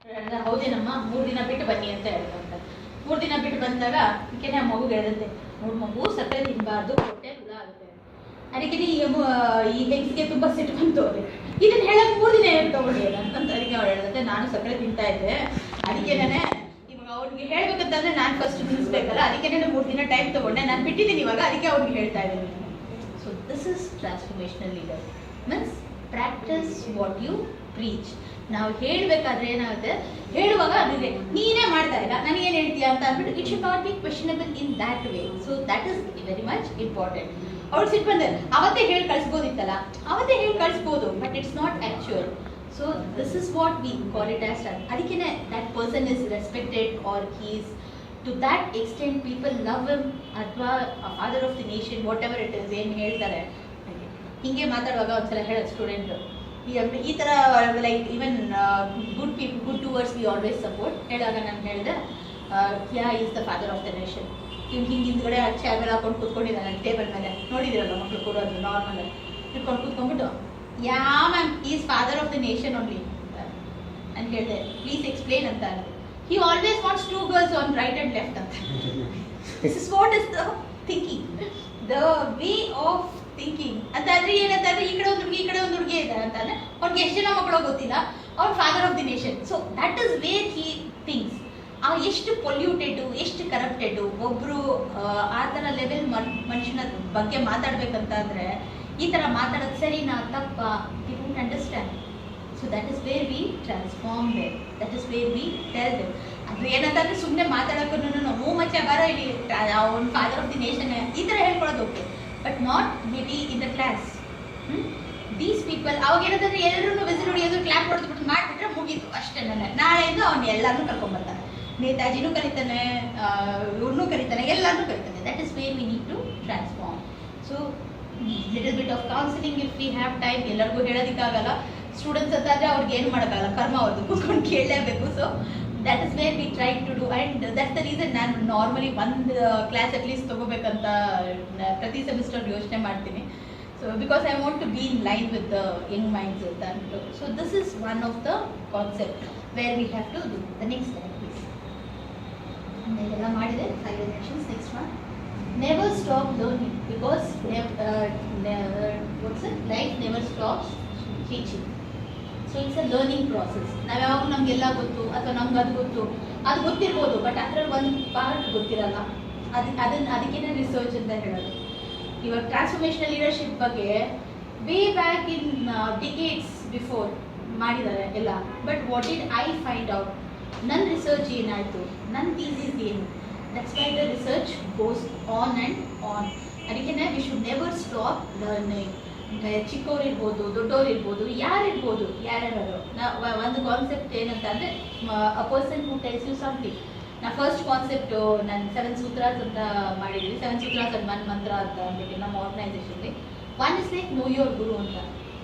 ಹೌದೇನಮ್ಮ 3 ದಿನ ಬಿಟ್ಟು ಬನ್ನಿ ಅಂತ ಹೇಳ್ದಂತೆ. 3 ದಿನ ಬಿಟ್ಟು ಬಂದಾಗ ಅದಕ್ಕೆ ಮಗು ಹೇಳಿದಂತೆ, ನೋಡು ಮಗು ಸಕ್ಕರೆ ತಿನ್ನಬಾರ್ದು, ಹೊಟ್ಟೆ ಹುಳ ಆಗುತ್ತೆ. ಅದಕ್ಕೆ ಈ ಹೆಂಗ್ಸ್ಗೆ ತುಂಬಾ ಸಿಟ್ಟು ಬಂತು. ಇದನ್ನ ಹೇಳಕ್ 3 ದಿನ ತಗೊಳ್ಳಿ ಅಂತಂತ ಅದಕ್ಕೆ ಅವ್ರು ಹೇಳಿದಂತೆ, ನಾನು ಸಕ್ಕರೆ ತಿಂತಾ ಇದ್ದೆ, ಅದಕ್ಕೆ ಇವಾಗ ಅವ್ರಿಗೆ ಹೇಳ್ಬೇಕಂತಂದ್ರೆ ನಾನು ಫಸ್ಟ್ ತಿನ್ನಿಸ್ಬೇಕಲ್ಲ, ಅದಕ್ಕೆ 3 ದಿನ ಟೈಮ್ ತಗೊಂಡೆ, ನಾನು ಬಿಟ್ಟಿದ್ದೀನಿ ಇವಾಗ, ಅದಕ್ಕೆ ಅವ್ರಿಗೆ ಹೇಳ್ತಾ ಇದ್ದೀನಿ. So this is transformational leader means practice what you preach. ನಾವು ಹೇಳಬೇಕಾದ್ರೆ ಏನಾಗುತ್ತೆ, ಹೇಳುವಾಗ ಅದಿದೆ ನೀನೇ ಮಾಡ್ತಾ ಇಲ್ಲ ನನಗೇನು ಹೇಳ್ತೀಯಾ ಅಂತ ಅಂದ್ಬಿಟ್ಟು it should not be questionable in that way. So that is very much important. ಅವ್ರು ಸಿಟ್ಟು ಬಂದ್ರೆ ಅವತ್ತೇ ಹೇಳಿ ಕಳಿಸ್ಬೋದಿತ್ತಲ್ಲ, ಅವತ್ತೇ ಹೇಳಿ ಕಳಿಸ್ಬೋದು, but it's not actual. So this is what we call it as ಅದಕ್ಕೆ that person is respected or he is to that extent people love him ಅಥವಾ father of the nation whatever it is ಏನು ಹೇಳ್ತಾರೆ. ಹಿಂಗೆ ಮಾತಾಡುವಾಗ ಒಂದ್ಸಲ ಹೇಳೋದು student ಈ ಥರ like even good towards we always support ಹೇಳಾಗ ನಾನು ಹೇಳಿದೆ, yeah is the father of the nation. ಇವ್ನು ಹಿಂದ್ಗಡೆ ಚೇರ್ ಮೇಲೆ ಹಾಕೊಂಡು ಕೂತ್ಕೊಂಡಿದ್ದಾನೆ ಟೇಬಲ್ ಮೇಲೆ, ನೋಡಿದಿರಲ್ಲ ಮಕ್ಕಳು ಕೊಡೋದು ನಾರ್ಮಲ್ ಇಟ್ಕೊಂಡು ಕೂತ್ಕೊಂಡ್ಬಿಟ್ಟು, yeah ma'am is father of the nation only ಅಂತ ಹೇಳಿದೆ. ಪ್ಲೀಸ್ ಎಕ್ಸ್ಪ್ಲೇನ್ ಅಂತ ಅಂದೆ. He always wants 2 girls on right and left ಅಂತ. This is what is the thinking, the way of thinking ಅಂತಂದ್ರೆ ಏನಂತಂದ್ರೆ ಈ ಕಡೆ ಒಂದು ಹುಡುಗಿ ಈ ಕಡೆ ಒಂದು ಹುಡುಗಿ ಇದ್ದಾರೆ ಅಂತಂದ್ರೆ ಅವ್ರಿಗೆ ಎಷ್ಟು ಜನ ಮಕ್ಕಳು ಗೊತ್ತಿಲ್ಲ, ಅವ್ರು father of the nation. So that is wear he thinks. ಎಷ್ಟು ಪೊಲ್ಯೂಟೆಡ್, ಎಷ್ಟು ಕರಪ್ಟೆಡ್ ಒಬ್ರು ಆ ಥರ ಲೆವೆಲ್ ಮನುಷ್ಯನ ಬಗ್ಗೆ ಮಾತಾಡ್ಬೇಕಂತ ಅಂದ್ರೆ ಈ ಥರ ಮಾತಾಡೋದು ಸರಿನಾ ತಪ್ಪ, you don't understand. So that is where we transform there, that is where we tell them. ಅದು ಏನಂತಂದ್ರೆ ಸುಮ್ಮನೆ ಮಾತಾಡೋಕ್ಕೂ ಮೂ ಮಚ್ಚ ಬರ ಇಲ್ಲಿ ಅವ್ನು ಫಾದರ್ ಆಫ್ ದಿ ನೇಷನ್ ಈ ಥರ ಹೇಳ್ಕೊಳ್ಳೋದು okay, but not maybe in the class. These people ಅವಾಗ ಏನಂತಂದ್ರೆ ಎಲ್ಲರೂ ವಿಸಿಲ್ ಹೊಡಿಯೋದು ಕ್ಲಾಪ್ ಹೊಡೆದ್ಬಿಟ್ಟು ಮಾಡಿಬಿಟ್ರೆ ಮುಗೀತು ಅಷ್ಟೇ. ನಾಳೆಯಿಂದ ಅವ್ನು ಎಲ್ಲಾನು ಕರ್ಕೊಂಡ್ಬರ್ತಾನೆ, ನೇತಾಜಿನೂ ಕರೀತಾನೆ, ಇವ್ರನ್ನೂ ಕರೀತಾನೆ, ಎಲ್ಲಾನು ಕರೀತಾನೆ. That is where we need to transform. So little bit of counselling if we have time. ಎಲ್ಲರಿಗೂ ಹೇಳೋದಕ್ಕಾಗಲ್ಲ, ಸ್ಟೂಡೆಂಟ್ಸ್ ಅಂತಂದರೆ ಅವ್ರಿಗೆ ಏನು ಮಾಡೋಕ್ಕಾಗಲ್ಲ, ಕರ್ಮ ಅವ್ರದ್ದು ಕೂತ್ಕೊಂಡು ಕೇಳಲೇಬೇಕು. So that is where we try to do, and that's the reason ನಾನು ನಾರ್ಮಲಿ ಒಂದು ಕ್ಲಾಸ್ ಅಟ್ಲೀಸ್ಟ್ ತೊಗೋಬೇಕಂತ ಪ್ರತಿ ಸೆಮಿಸ್ಟರ್ ಯೋಚನೆ ಮಾಡ್ತೀನಿ. So because I want to be in line with the young minds ಅಂತ ಅಂದ್ಬಿಟ್ಟು. So this is one of the concept where we have to do. The next slide please. ಇದೆಲ್ಲ ಮಾಡಿದೆ silent actions. Next one, never stop learning because life never stops teaching. So it's a learning process. ನಾವು ಯಾವಾಗ ನಮಗೆಲ್ಲ ಗೊತ್ತು ಅಥವಾ ನಮ್ಗೆ ಅದು ಗೊತ್ತಿರ್ಬೋದು, ಬಟ್ ಅದರಲ್ಲಿ ಒಂದು ಪಾರ್ಟ್ ಗೊತ್ತಿರಲ್ಲ. ಅದಕ್ಕೆ ರಿಸರ್ಚ್ ಅಂತ ಹೇಳೋದು. ಇವಾಗ ಟ್ರಾನ್ಸ್ಫಾರ್ಮೇಷನಲ್ ಲೀಡರ್ಶಿಪ್ ಬಗ್ಗೆ way back in decades before ಮಾಡಿದ್ದಾರೆ ಎಲ್ಲ, but what did I find out? ನನ್ನ ರಿಸರ್ಚ್ ಏನಾಯಿತು, ನನ್ನ ಥೀಸಿಸ್ ಏನು? That's why the research goes on and on. ಅದಕ್ಕೆ we should never stop learning. ಚಿಕ್ಕವ್ರು ಇರ್ಬೋದು, ದೊಡ್ಡವ್ರು ಇರ್ಬೋದು, ಯಾರಿರ್ಬೋದು, ಯಾರ್ಯಾರು. ಒಂದು ಕಾನ್ಸೆಪ್ಟ್ ಏನಂತ ಅಂದರೆ a person who tells you something. ನಾ ಫಸ್ಟ್ ಕಾನ್ಸೆಪ್ಟು ನಾನು 7 ಸೂತ್ರಾಸ್ ಅಂತ ಮಾಡಿದ್ವಿ. 7 ಸೂತ್ರಾಸ್ ಅಂಡ್ 1 ಮಂತ್ರ ಅಂತ ಅಂದ್ಬಿಟ್ಟು ನಮ್ಮ ಆರ್ಗನೈಸೇಷನ್ಲಿ. One is like know your guru ಅಂತ.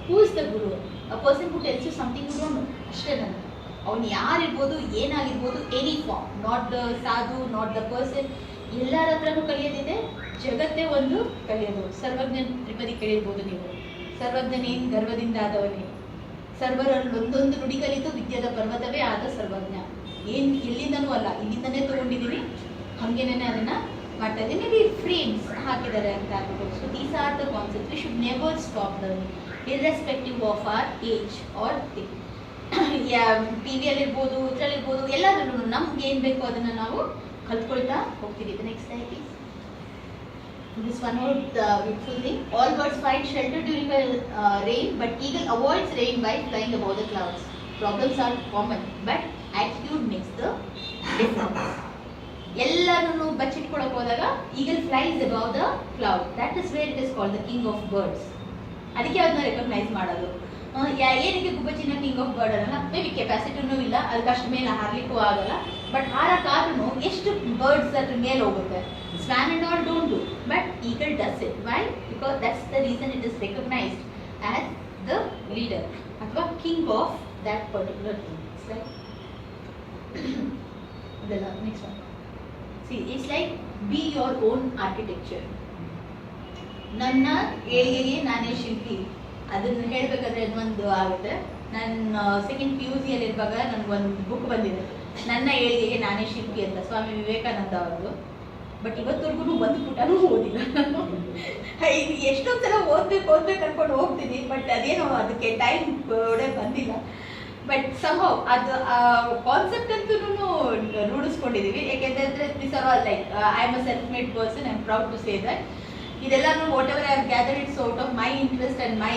Who is the guru? A person who tells you something you don't know, ಅಷ್ಟೇ. ನಾನು ಅವ್ನು ಯಾರಿರ್ಬೋದು, ಏನಾಗಿರ್ಬೋದು, any form, not the sadhu, not the person. ಎಲ್ಲರ ಹತ್ರನೂ ಕಲಿಯೋದಿದೆ, ಜಗತ್ತೇ ಒಂದು ಕಲಿಯೋದು. ಸರ್ವಜ್ಞ ತ್ರಿಪದಿ ಕೇಳಿರ್ಬೋದು ನೀವು. ಸರ್ವಜ್ಞನೇನು ಗರ್ವದಿಂದ ಆದವನೇ, ಸರ್ವರಲ್ಲಿ ಒಂದೊಂದು ನುಡಿ ಕಲಿತು ವಿದ್ಯೆದ ಪರ್ವತವೇ ಆದ ಸರ್ವಜ್ಞ. ಏನು ಎಲ್ಲಿಂದನೂ ಅಲ್ಲ, ಇಲ್ಲಿಂದನೇ ತೊಗೊಂಡಿದ್ದೀನಿ, ಹಾಗೇನೇ ಅದನ್ನು ಮಾಡ್ತಾ ಇದ್ದೀನಿ. ವಿ ಫ್ರೇಮ್ಸ್ ಹಾಕಿದ್ದಾರೆ ಅಂತ ಆಗ್ಬೋದು. So these are the concept. We should never stop learning irrespective of our age or thing. ಟಿ ವಿಯಲ್ಲಿರ್ಬೋದು, ಇದರಲ್ಲಿರ್ಬೋದು, ಎಲ್ಲಾದ್ರೂ ನಮ್ಗೆ ಏನು ಬೇಕೋ ಅದನ್ನು ನಾವು ಕಲ್ತ್ಕೊಳ್ತಾ ಹೋಗ್ತೀವಿ. Next slide please. This one more beautiful thing. All birds find shelter during rain, but eagle avoids rain by flying above the clouds. Problems are common, but attitude makes the difference. ಎಲ್ಲರೂ ಬಚ್ಚಿಟ್ಕೊಳಕ್ಕೆ ಹೋದಾಗ eagle flies above the cloud. That is where it is called the king of birds. ಅದಕ್ಕೆ ಅದನ್ನ recognise ಮಾಡೋದು. ಏನಕ್ಕೆ ಗುಬ್ಬಚ್ಚಿನ king of bird ಅನ್ನಲ್ಲ? May be ಕೆಪಾಸಿಟಿನೂ ಇಲ್ಲ, ಅದಕ್ಕಷ್ಟು ಮೇಲೆ ಹಾರಲಿಕ್ಕೂ ಆಗಲ್ಲ. ಬಟ್ ಹಾರಕ್ಕಾದ್ರೂ ಎಷ್ಟು ಬರ್ಡ್ಸ್ ಅದ್ರ ಮೇಲೆ ಹೋಗುತ್ತೆ. Swan and all don't do, but eagle does it. Why? Because that's the reason it is recognized as the leader, ಅಥವಾ king of that particular thing. It's like the next one. See, it's like be your own architecture. ನನ್ನ ಏಳಿಗೆಗೆ ನಾನೇ ಶಿಲ್ಪಿ. ಅದನ್ನು ಹೇಳಬೇಕಾದ್ರೆ ಒಂದು ಆಗುತ್ತೆ. ನನ್ನ ಸೆಕೆಂಡ್ PUC ಇರುವಾಗ ನನಗೊಂದು ಬುಕ್ ಬಂದಿದೆ, ನನ್ನ ಏಳಿಗೆಗೆ ನಾನೇ ಶಿಲ್ಪಿ ಅಂತ, ಸ್ವಾಮಿ ವಿವೇಕಾನಂದ ಅವ್ರದ್ದು. ಬಟ್ ಇವತ್ತವರೆಗೂ ಒಂದು ಪುಟನೂ ಓದಿಲ್ಲ. ಇದು ಎಷ್ಟೊಂದು ಸಲ ಓದ್ಬೇಕು ಅನ್ಕೊಂಡು ಹೋಗ್ತೀನಿ, ಬಟ್ ಅದೇನೋ ಅದಕ್ಕೆ ಟೈಮ್ ಬಂದಿಲ್ಲ. ಬಟ್ ಸಮ್ಹೌ ಅದು ಕಾನ್ಸೆಪ್ಟ್ ಅಂತೂ ರೂಢಿಸ್ಕೊಂಡಿದ್ದೀವಿ. ಯಾಕೆಂದರೆ this are all like I am a self made person, I am proud to say that. ಇದೆಲ್ಲನೂ whatever I have gathered it's out of my interest and my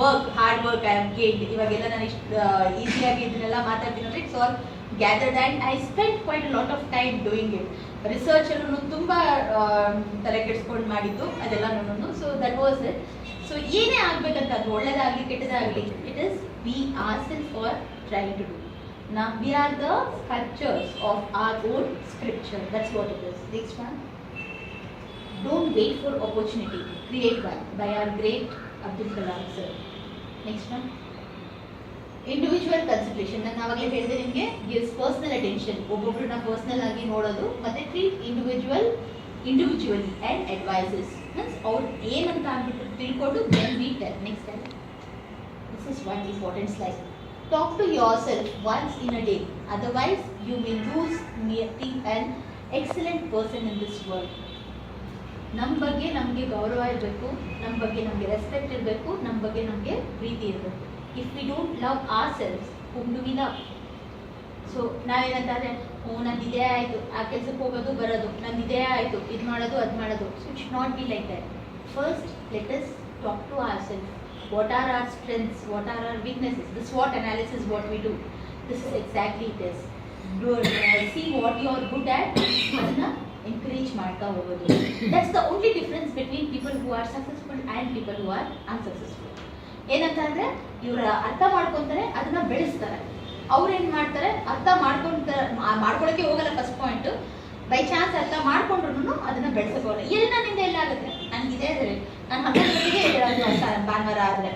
work, hard work I have gained. ಇವಾಗೆಲ್ಲ ನಾನು ಇಷ್ಟು ಈಸಿಯಾಗಿ ಇದನ್ನೆಲ್ಲ ಮಾತಾಡ್ತೀನಿ ಅಂದರೆ it's all gathered and I spend quite a lot of time doing it. ರಿಸರ್ಚಲ್ಲೂ ತುಂಬ ತಲೆ ಕೆಡಿಸ್ಕೊಂಡು ಮಾಡಿದ್ದು ಅದೆಲ್ಲನೂ. So that was it. So ಏನೇ ಆಗಬೇಕಂತ, ಅದು ಒಳ್ಳೇದಾಗಲಿ ಕೆಟ್ಟದಾಗಲಿ, it is we are self for trying to do. Now we are the sculptors of our own scripture. That's what it is. Next one. Don't wait for opportunity. Create one. By our great Abdul Kalam sir. Next one. Individual consideration. ನಾನು ಆವಾಗಲೇ ಹೇಳಿದೆ ನಿಮಗೆ, gives personal attention. ಒಬ್ಬೊಬ್ಬರನ್ನ personal ಆಗಿ ನೋಡೋದು, ಮತ್ತೆ treat individually and advises. Means ಅವ್ರು ಏನಂತ ಅಂದ್ಬಿಟ್ಟು ತಿಳ್ಕೊಂಡು then we tell. Next time. This is one important slide. Talk to yourself once in a day. Otherwise, you may lose being an excellent person in this world. ನಮ್ಮ ಬಗ್ಗೆ ನಮಗೆ ಗೌರವ ಇರಬೇಕು, ನಮ್ಮ ಬಗ್ಗೆ ನಮಗೆ ರೆಸ್ಪೆಕ್ಟ್ ಇರಬೇಕು, ನಮ್ಮ ಬಗ್ಗೆ ನಮಗೆ ಪ್ರೀತಿ ಇರಬೇಕು. If we don't love ourselves, whom do we love? So ನಾವೇನಂತಂದರೆ, ನಂದು ಇದೇ ಆಯಿತು, ಆ ಕೆಲಸಕ್ಕೆ ಹೋಗೋದು ಬರೋದು, ನಂದು ಇದೇ ಆಯಿತು, ಇದು ಮಾಡೋದು ಅದು ಮಾಡೋದು. So it should not be like that. First let us talk to our self. What are our strengths? What are our weaknesses? The SWOT analysis, what we do. This is exactly it is. See what you are good at, adna encourage ಮಾಡ್ತಾ ಹೋಗೋದು. That's the only difference between people who are successful and people who are unsuccessful. ಏನಂತ ಅಂದರೆ, ಇವರು ಅರ್ಥ ಮಾಡ್ಕೊತಾರೆ, ಅದನ್ನ ಬೆಳೆಸ್ತಾರೆ. ಅವ್ರು ಏನು ಮಾಡ್ತಾರೆ, ಅರ್ಥ ಮಾಡ್ಕೊಳ್ಳೋಕ್ಕೆ ಹೋಗಲ್ಲ. ಫಸ್ಟ್ ಪಾಯಿಂಟು, ಬೈ ಚಾನ್ಸ್ ಅರ್ಥ ಮಾಡ್ಕೊಂಡ್ರು ಅದನ್ನ ಬೆಳೆಸೋಲ್ಲ. ನನ್ನಿಂದ ಎಲ್ಲ ಆಗುತ್ತೆ, ನನಗಿದೆ ಅಂದರೆ ನಾನು 12 ಗಂಟೆಗೆ ಹೇಳೋದು ಭಾನುವಾರ ಆದರೆ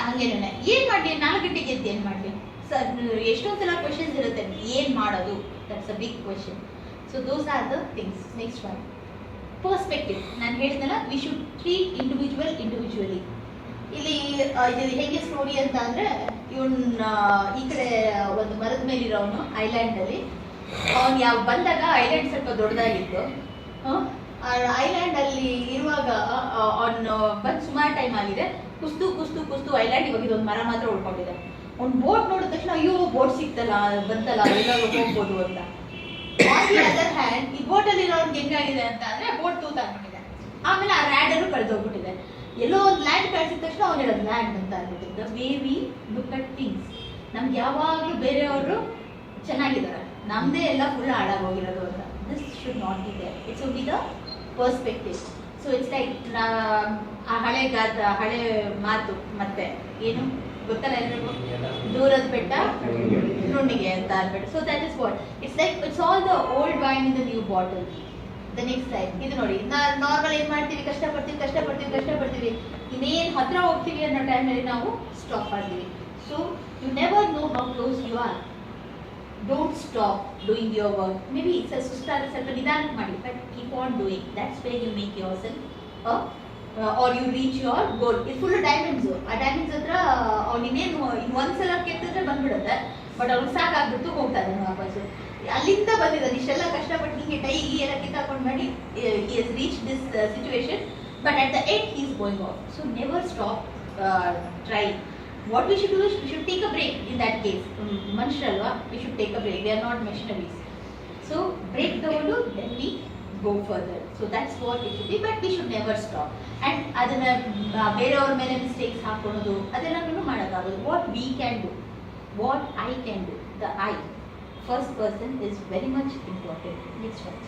ಹಂಗೇನೆ ಏನು ಮಾಡಲಿ, 4 ಗಂಟೆಗೆ ಎದ್ದು ಏನು ಮಾಡಲಿ ಸರ್? ಎಷ್ಟೊಂದು ಸಲ ಕ್ವೆಶನ್ಸ್ ಇರುತ್ತೆ, ಏನು ಮಾಡೋದು? That's a big question. So those are the things. Next one, perspective. ನಾನು ಹೇಳಿದ್ನಲ್ಲ, ವಿ ಶುಡ್ ಟ್ರೀಟ್ ಇಂಡಿವಿಜುವಲಿ. ಇಲ್ಲಿ ಇದು ಹೇಗೆ ಸ್ಟೋರಿ ಅಂತ ಅಂದರೆ, ಇವನ್ನ ಈ ಕಡೆ ಒಂದು ಮರದ ಮೇಲಿರೋನು ಐಲ್ಯಾಂಡಲ್ಲಿ, ಅವ್ನು ಬಂದಾಗ ಐಲ್ಯಾಂಡ್ ಸ್ವಲ್ಪ ದೊಡ್ಡದಾಗಿತ್ತು. ಐಲ್ಯಾಂಡ್ ಅಲ್ಲಿ ಇರುವಾಗ ಅವ್ನು ಬಂದು ಸುಮಾರು ಟೈಮ್ ಆಗಿದೆ, ಕುಸ್ತು ಐಲ್ಯಾಂಡ್ ಇವಾಗ ಇದೊಂದು ಮರ ಮಾತ್ರ ಉಳ್ಕೊಂಡಿದೆ. ಅವ್ನು ಬೋಟ್ ನೋಡಿದ ತಕ್ಷಣ, ಅಯ್ಯೋ ಬೋಟ್ ಸಿಕ್ತಲ್ಲ, ಬಂತಲ್ಲ, ಎಲ್ಲರೂ ಹೋಗ್ಬೋದು ಅಂತ. ಆನ್ ದಿ ಅದರ್ ಹ್ಯಾಂಡ್, ಈ ಬೋಟಲ್ಲಿ ಇರೋನ್ಗೆ ಹೆಂಗಾಗಿದೆ ಅಂತ ಅಂದ್ರೆ, ಬೋಟ್ ತೂತಾಗ್ಬಿಟ್ಟಿದೆ. ಆಮೇಲೆ ಆ ರ್ಯಾಡನ್ನು ಕಳೆದೋಗ್ಬಿಟ್ಟಿದೆ. ಎಲ್ಲೋ ಒಂದು ಲ್ಯಾಂಡ್ ಕಾಣಿಸಿದ ತಕ್ಷಣ ಅವ್ನು ಹೇಳೋದು ಲ್ಯಾಂಡ್ ಅಂತ ಆಗ್ಬಿಟ್ಟಿದೆ. The way we look at things. ನಮ್ಗೆ ಯಾವಾಗಲೂ ಬೇರೆಯವರು ಚೆನ್ನಾಗಿದ್ದಾರೆ, ನಮ್ಮದೇ ಎಲ್ಲ ಫುಲ್ ಹಾಳಾಗೋಗಿರೋದು ಅಂತ. This should not be there. It's only the perspective. So it's like ಆ ಹಳೆ ಮಾತು ಮತ್ತೆ ಏನು ಗೊತ್ತಲ್ಲ ಎಲ್ರಿಗೂ, ದೂರದ ಬೆಟ್ಟ ನುಣ್ಣಿಗೆ ಅಂತ ಅಂದ್ಬಿಟ್ಟು. So that is what it's like. It's all the old wine in the new bottle. The next line ಇದು ನೋಡಿ. ನಾರ್ಮಲ್ ಏನು ಮಾಡ್ತೀವಿ, ಕಷ್ಟಪಡ್ತೀವಿ, ಇನ್ನೇನು ಹತ್ರ ಹೋಗ್ತೀವಿ ಅನ್ನೋ ಟೈಮಲ್ಲಿ ನಾವು ಸ್ಟಾಪ್ ಮಾಡ್ತೀವಿ. So you never know how close you are. Don't stop doing your work. Maybe it's a ಸುಸ್ತಾದ ಸ್ವಲ್ಪ ನಿಧಾನ ಮಾಡಿ, but keep on doing. That's where you make yourself or you reach your goal. It's full of diamonds. ಆ diamonds ಹತ್ರ ಅವ್ನು ಇನ್ನೇನು ಒಂದ್ಸಲ ಕೆತ್ತಿದ್ರೆ ಬಂದ್ಬಿಡುತ್ತೆ, ಬಟ್ ಅವ್ನಿಗೆ ಸಾಕಾಗ್ಬಿಟ್ಟು ಹೋಗ್ತಾ ಇದ್ದಾನೆ ವಾಪಸ್ಸು. ಅಲ್ಲಿಂದ ಬಂದಿದ್ದಾನೆ, ಇಷ್ಟೆಲ್ಲ ಕಷ್ಟಪಟ್ಟು ಹಿಂಗೆ ಎಲ್ಲ ಕಿತ್ತಾಕೊಂಡು ಮಾಡಿ he has reached this situation, but at the end he is going off. So never stop trying. What we should do is we should take a break in that case. Manushiralva, we should take a break. We are not machineries. So break the hold, then we go further. So that's what it should be, but we should never stop. And adana ಬೇರೆಯವರ ಮೇಲೆ mistakes ಹಾಕೊಳ್ಳೋದು ಅದೆಲ್ಲನೂ ಮಾಡೋಕ್ಕಾಗೋದು. What we can do, what I can do, the I, first person is very much important. Next one,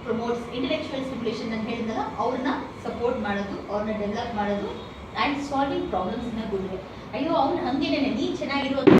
promotes intellectual stimulation. ನಾನು ಹೇಳಿದ್ನಲ್ಲ, ಅವ್ರನ್ನ support ಮಾಡೋದು, ಅವ್ರನ್ನ develop ಮಾಡೋದು, and solving problems in a good way. ಅಯ್ಯೋ ಅವ್ನು ಹಂಗೇನೆ, ನೀನು ಚೆನ್ನಾಗಿರೋದು